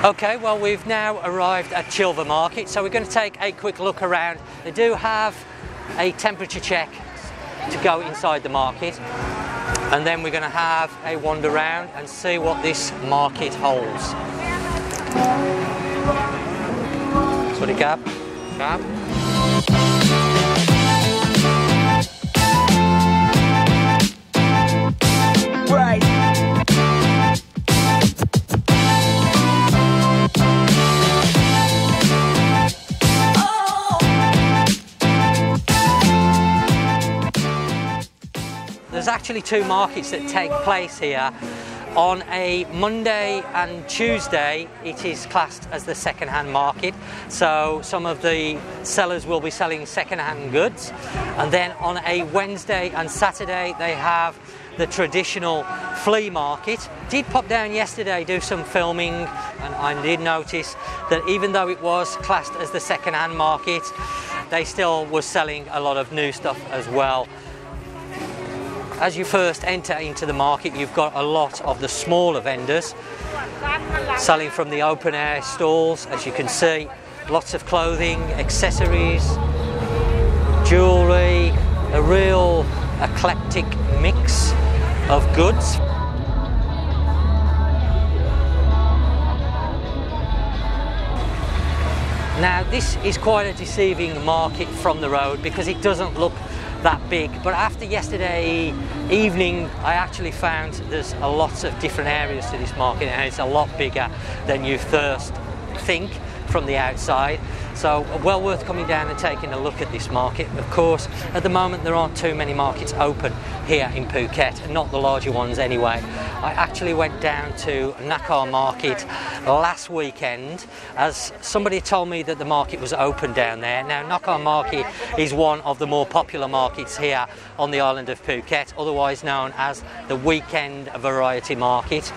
Okay, well, we've now arrived at Chillva Market, so we're going to take a quick look around. They do have a temperature check to go inside the market, and then we're going to have a wander around and see what this market holds. Swadee Krab. Krab. Right. There's actually two markets that take place here. On a Monday and Tuesday, it is classed as the second-hand market. So some of the sellers will be selling second-hand goods. And then on a Wednesday and Saturday, they have the traditional flea market. Did pop down yesterday, do some filming, and I did notice that even though it was classed as the second-hand market, they still were selling a lot of new stuff as well. As you first enter into the market, you've got a lot of the smaller vendors selling from the open air stalls. As you can see, lots of clothing, accessories, jewellery, a real eclectic mix of goods. Now, this is quite a deceiving market from the road because it doesn't look that big, but after yesterday evening I actually found there's a lot of different areas to this market, and it's a lot bigger than you first think from the outside. So well worth coming down and taking a look at this market. Of course, at the moment there aren't too many markets open here in Phuket, not the larger ones anyway. I actually went down to Nakar Market last weekend as somebody told me that the market was open down there. Now, Nakar Market is one of the more popular markets here on the island of Phuket, otherwise known as the weekend variety market.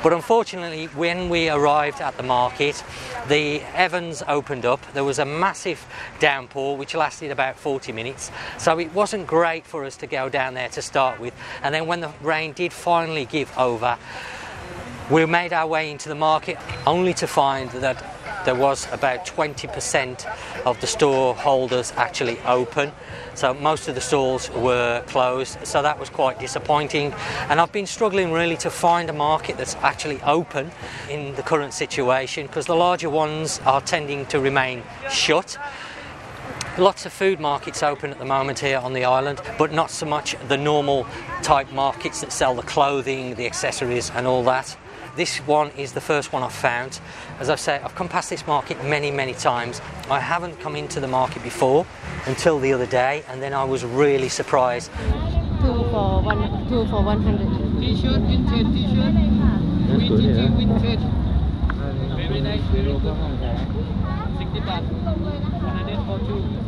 But unfortunately, when we arrived at the market, the heavens opened up. There was a massive downpour which lasted about 40 minutes. So it wasn't great for us to go down there to start with. And then when the rain did finally give over, we made our way into the market only to find that there was about 20% of the store holders actually open. So most of the stalls were closed, so that was quite disappointing. And I've been struggling really to find a market that's actually open in the current situation, because the larger ones are tending to remain shut. Lots of food markets open at the moment here on the island, but not so much the normal type markets that sell the clothing, the accessories and all that. This one is the first one I've found. As I've said, I've come past this market many times. I haven't come into the market before until the other day, and then I was really surprised. 2 for 100. T-shirt, vintage T-shirt. That's good, yeah. Vintage. Very nice, very good. 60 baht. 100 for 2.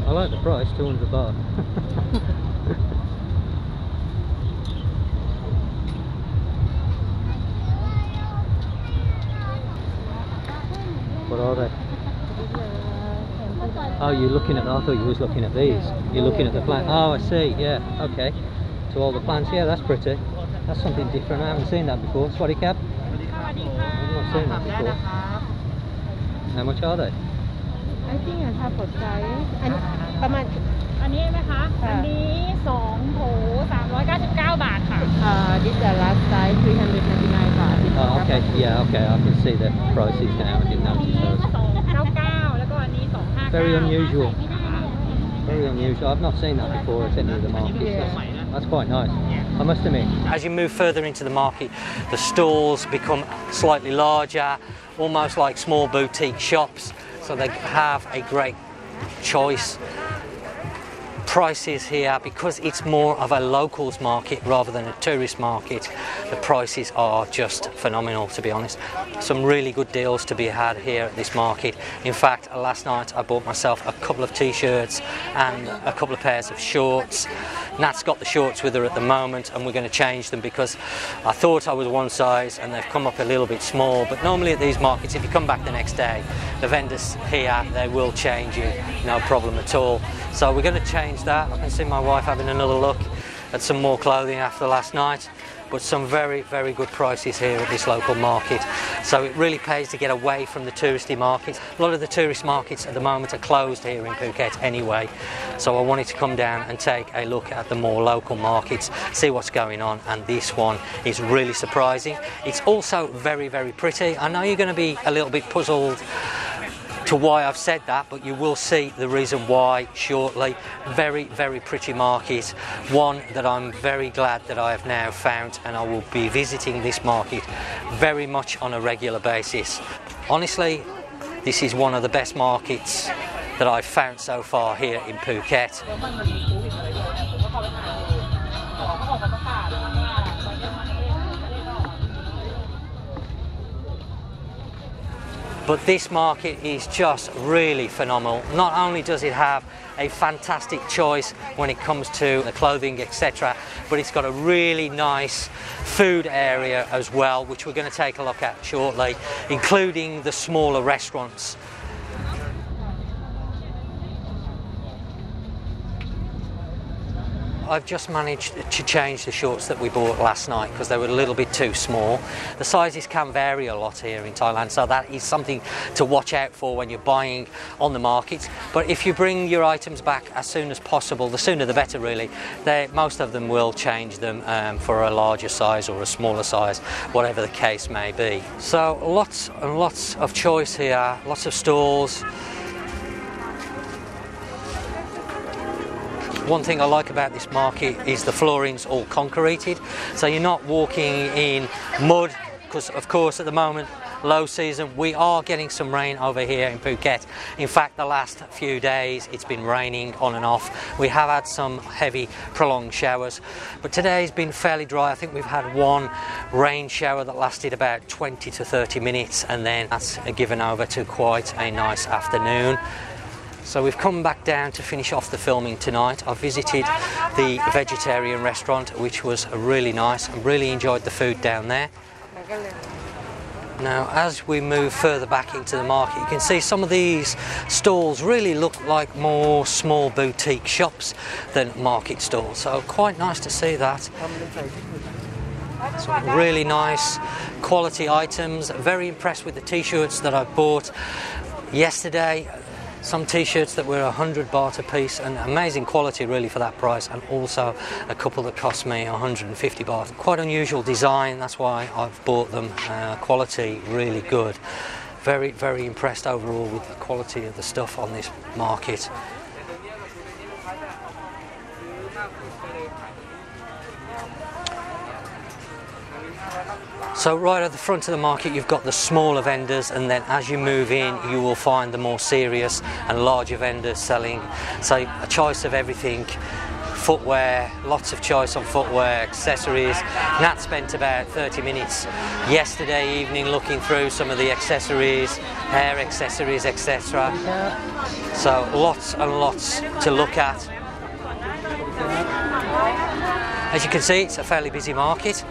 I like the price, 200 baht. What are they? Oh, you're looking at, I thought you was looking at these. You're looking at the plant. Oh, I see, yeah, okay. So all the plants, yeah, that's pretty. That's something different, I haven't seen that before. Swadee Krab? I've not seen that before. How much are they? I think I have a size ประมาณ อันนี้ไหมคะอันนี้2โถ399 บาทค่ะ this is the last size 399 baht. Oh, okay, yeah, okay, I can see the prices now. I didn't notice those. 299แล้วก็อันนี้259 Very unusual. Very unusual. I've not seen that before at any of the markets. That's quite nice, I must admit. As you move further into the market, the stalls become slightly larger, almost like small boutique shops. So they have a great choice prices here, because it's more of a locals market rather than a tourist market, the prices are just phenomenal, to be honest. Some really good deals to be had here at this market. In fact, last night I bought myself a couple of t-shirts and a couple of pairs of shorts. Nat's got the shorts with her at the moment, and we're going to change them because I thought I was one size and they've come up a little bit small. But normally at these markets, if you come back the next day, the vendors here, they will change you, no problem at all. So we're going to change that. I can see my wife having another look at some more clothing after last night, but some very, very good prices here at this local market. So it really pays to get away from the touristy markets. A lot of the tourist markets at the moment are closed here in Phuket anyway. So I wanted to come down and take a look at the more local markets, see what's going on, and this one is really surprising. It's also very, very pretty. I know you're going to be a little bit puzzled to why I've said that, but you will see the reason why shortly. Very, very pretty market, one that I'm very glad that I have now found, and I will be visiting this market very much on a regular basis. Honestly, this is one of the best markets that I've found so far here in Phuket. But this market is just really phenomenal. Not only does it have a fantastic choice when it comes to the clothing, etc., but it's got a really nice food area as well, which we're going to take a look at shortly, including the smaller restaurants. I've just managed to change the shorts that we bought last night because they were a little bit too small. The sizes can vary a lot here in Thailand, so that is something to watch out for when you're buying on the markets. But if you bring your items back as soon as possible, the sooner the better really, most of them will change them for a larger size or a smaller size, whatever the case may be. So lots and lots of choice here, lots of stalls. One thing I like about this market is the flooring's all concreted, so you're not walking in mud, because of course at the moment, low season, we are getting some rain over here in Phuket. In fact, the last few days it's been raining on and off. We have had some heavy prolonged showers, but today's been fairly dry. I think we've had one rain shower that lasted about 20 to 30 minutes, and then that's given over to quite a nice afternoon. So we've come back down to finish off the filming tonight. I visited the vegetarian restaurant, which was really nice. I really enjoyed the food down there. Now, as we move further back into the market, you can see some of these stalls really look like more small boutique shops than market stalls. So quite nice to see that. Some really nice quality items. Very impressed with the t-shirts that I bought yesterday. Some t-shirts that were 100 baht a piece, and amazing quality really for that price, and also a couple that cost me 150 baht. Quite unusual design, that's why I've bought them. Quality really good. Very, very impressed overall with the quality of the stuff on this market. So right at the front of the market you've got the smaller vendors, and then as you move in you will find the more serious and larger vendors selling, so a choice of everything. Footwear, lots of choice on footwear, accessories. Nat spent about 30 minutes yesterday evening looking through some of the accessories, hair accessories, etc. So lots and lots to look at. As you can see, it's a fairly busy market.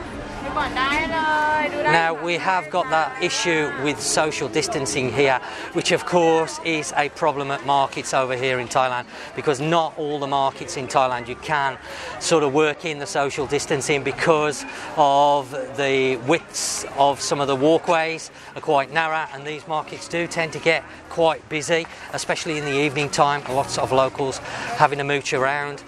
Now we have got that issue with social distancing here, which of course is a problem at markets over here in Thailand, because not all the markets in Thailand you can sort of work in the social distancing because of the widths of some of the walkways are quite narrow, and these markets do tend to get quite busy, especially in the evening time. Lots of locals having a mooch around.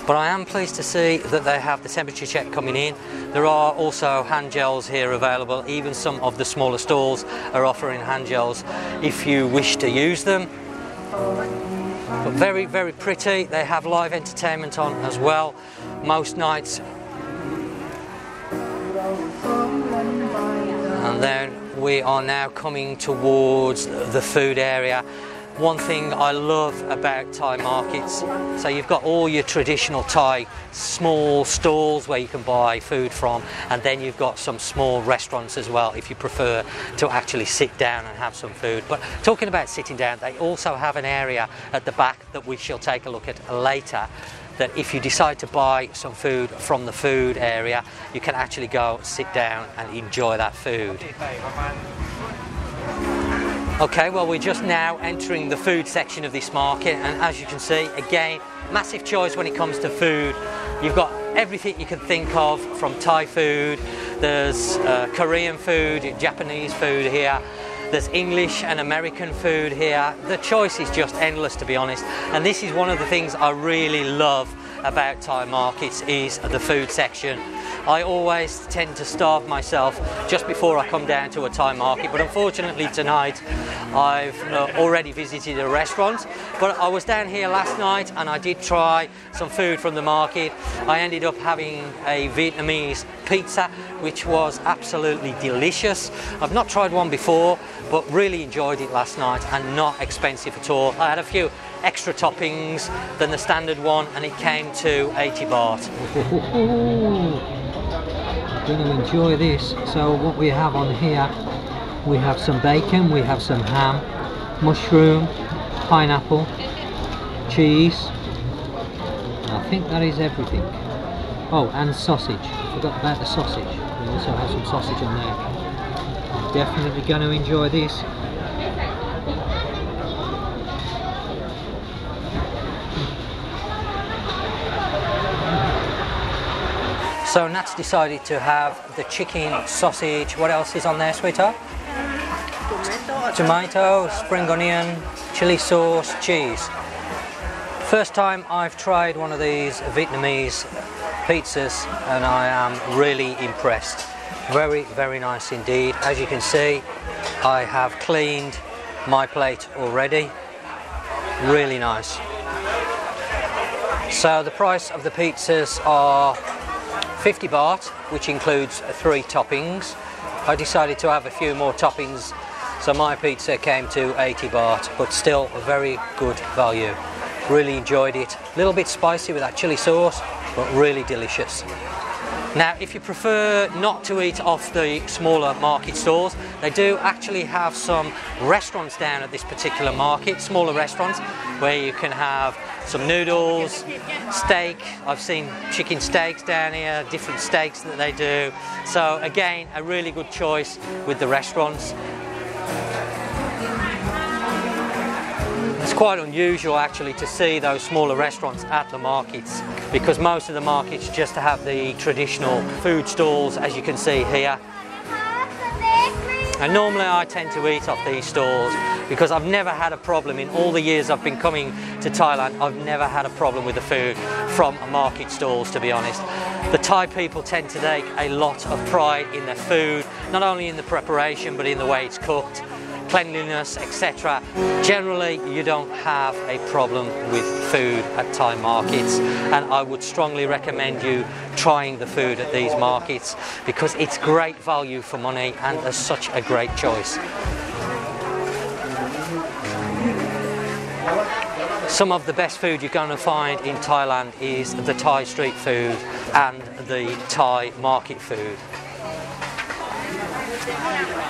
But I am pleased to see that they have the temperature check coming in. There are also hand gels here available. Even some of the smaller stalls are offering hand gels if you wish to use them. But very, very pretty. They have live entertainment on as well most nights. And then we are now coming towards the food area. one thing I love about Thai markets. So you've got all your traditional Thai small stalls where you can buy food from, and then you've got some small restaurants as well if you prefer to actually sit down and have some food. But talking about sitting down, they also have an area at the back that we shall take a look at later, that if you decide to buy some food from the food area, you can actually go sit down and enjoy that food. Okay, well, we're just now entering the food section of this market, and as you can see, again, massive choice when it comes to food. You've got everything you can think of, from Thai food, there's Korean food, Japanese food here, there's English and American food here. The choice is just endless, to be honest, and this is one of the things I really love about Thai markets, is the food section. I always tend to starve myself just before I come down to a Thai market, but unfortunately tonight I've already visited a restaurant. But I was down here last night and I did try some food from the market. I ended up having a Vietnamese pizza, which was absolutely delicious. I've not tried one before, but really enjoyed it last night, and not expensive at all. I had a few extra toppings than the standard one, and it came to 80 baht. Going to enjoy this. So what we have on here, we have some bacon, we have some ham, mushroom, pineapple, cheese. I think that is everything. Oh, and sausage. I forgot about the sausage. We also have some sausage on there. I'm definitely going to enjoy this. So Nat's decided to have the chicken, sausage. What else is on there, sweetheart? Tomato, spring onion, chili sauce, cheese. First time I've tried one of these Vietnamese pizzas, and I am really impressed. Very, very nice indeed. As you can see, I have cleaned my plate already. Really nice. So the price of the pizzas are 50 baht, which includes 3 toppings. I decided to have a few more toppings, so my pizza came to 80 baht, but still a very good value. Really enjoyed it. A little bit spicy with that chili sauce, but really delicious. Now, if you prefer not to eat off the smaller market stalls, they do actually have some restaurants down at this particular market, smaller restaurants, where you can have some noodles, steak. I've seen chicken steaks down here, different steaks that they do. So again, a really good choice with the restaurants. It's quite unusual actually to see those smaller restaurants at the markets, because most of the markets just have the traditional food stalls, as you can see here. And normally I tend to eat off these stalls because I've never had a problem in all the years I've been coming to Thailand. I've never had a problem with the food from market stalls, to be honest. The Thai people tend to take a lot of pride in their food, not only in the preparation but in the way it's cooked, cleanliness, etc. Generally, you don't have a problem with food at Thai markets, and I would strongly recommend you trying the food at these markets because it's great value for money and there's such a great choice. Some of the best food you're going to find in Thailand is the Thai street food and the Thai market food.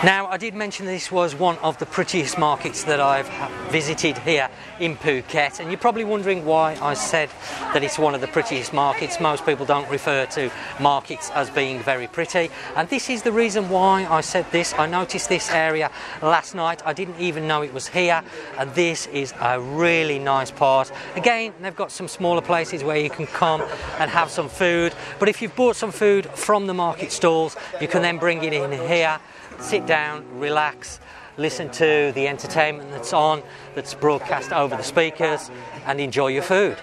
Now, I did mention this was one of the prettiest markets that I've visited here in Phuket, and you're probably wondering why I said that it's one of the prettiest markets. Most people don't refer to markets as being very pretty, and this is the reason why I said this. I noticed this area last night. I didn't even know it was here, and this is a really nice part. Again, they've got some smaller places where you can come and have some food, but if you've bought some food from the market stalls, you can then bring it in here, sit down, relax, listen to the entertainment that's on, that's broadcast over the speakers, and enjoy your food.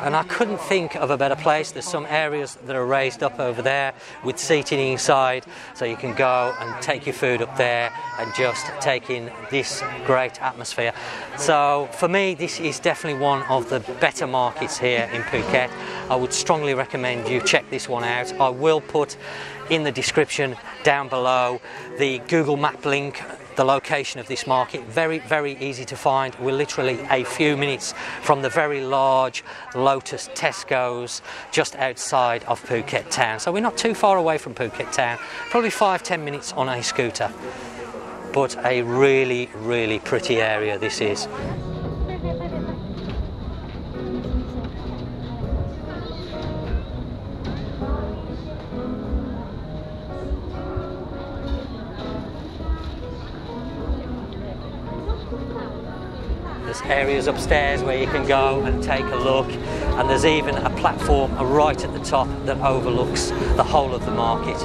And I couldn't think of a better place. There's some areas that are raised up over there with seating inside, so you can go and take your food up there and just take in this great atmosphere. So for me, this is definitely one of the better markets here in Phuket. I would strongly recommend you check this one out. I will put in the description down below the Google Map link, the location of this market. Very, very easy to find. find we're literally a few minutes from the very large Lotus Tesco's just outside of Phuket town. So we're not too far away from Phuket town, probably 5-10 minutes on a scooter. But a really, really pretty area this is. There's areas upstairs where you can go and take a look, and there's even a platform right at the top that overlooks the whole of the market.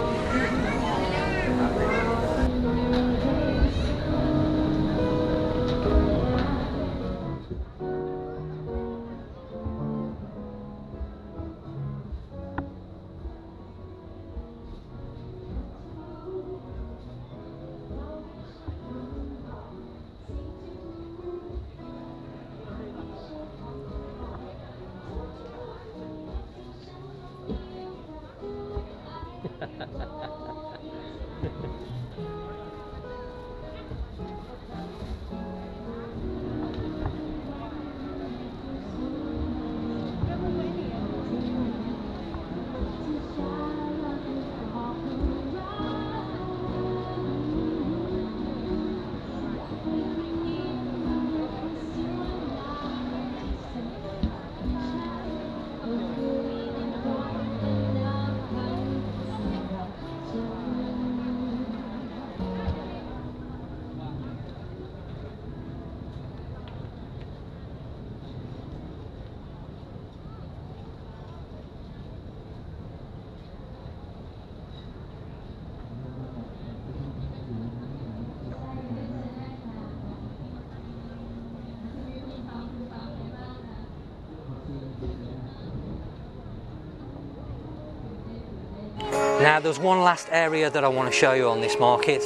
Now there's one last area that I want to show you on this market,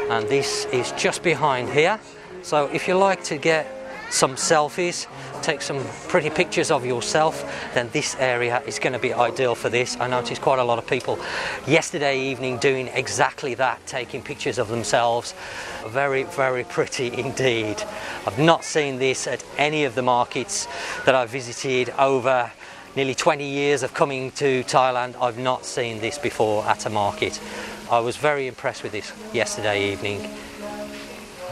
and this is just behind here. So if you like to get some selfies, take some pretty pictures of yourself, then this area is going to be ideal for this. I noticed quite a lot of people yesterday evening doing exactly that, taking pictures of themselves. Very, very pretty indeed. I've not seen this at any of the markets that I've visited over nearly 20 years of coming to Thailand. I've not seen this before at a market. I was very impressed with this yesterday evening.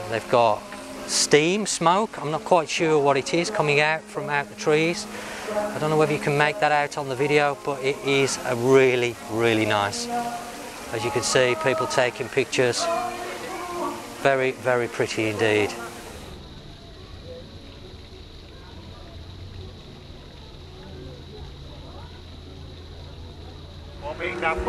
They've got steam, smoke, I'm not quite sure what it is, coming out from out the trees. I don't know whether you can make that out on the video, but it is a really, really nice. As you can see, people taking pictures. Very, very pretty indeed.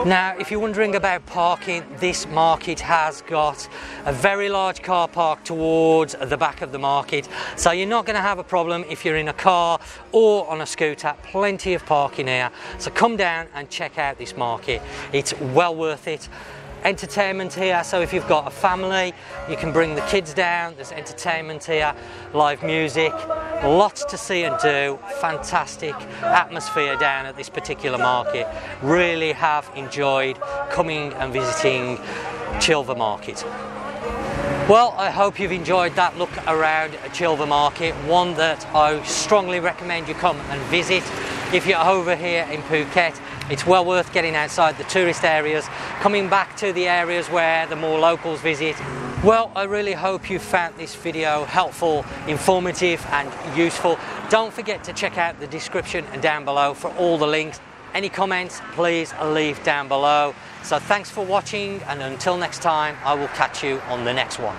Now, if you're wondering about parking, this market has got a very large car park towards the back of the market, so you're not going to have a problem if you're in a car or on a scooter. Plenty of parking here, so come down and check out this market. It's well worth it. Entertainment here, so if you've got a family, you can bring the kids down. There's entertainment here, live music, lots to see and do. Fantastic atmosphere down at this particular market. Really have enjoyed coming and visiting Chillva Market. Well, I hope you've enjoyed that look around Chillva Market, one that I strongly recommend you come and visit. If you're over here in Phuket, it's well worth getting outside the tourist areas, coming back to the areas where the more locals visit. Well, I really hope you found this video helpful, informative and useful. Don't forget to check out the description down below for all the links. Any comments, please leave down below. So thanks for watching, and until next time, I will catch you on the next one.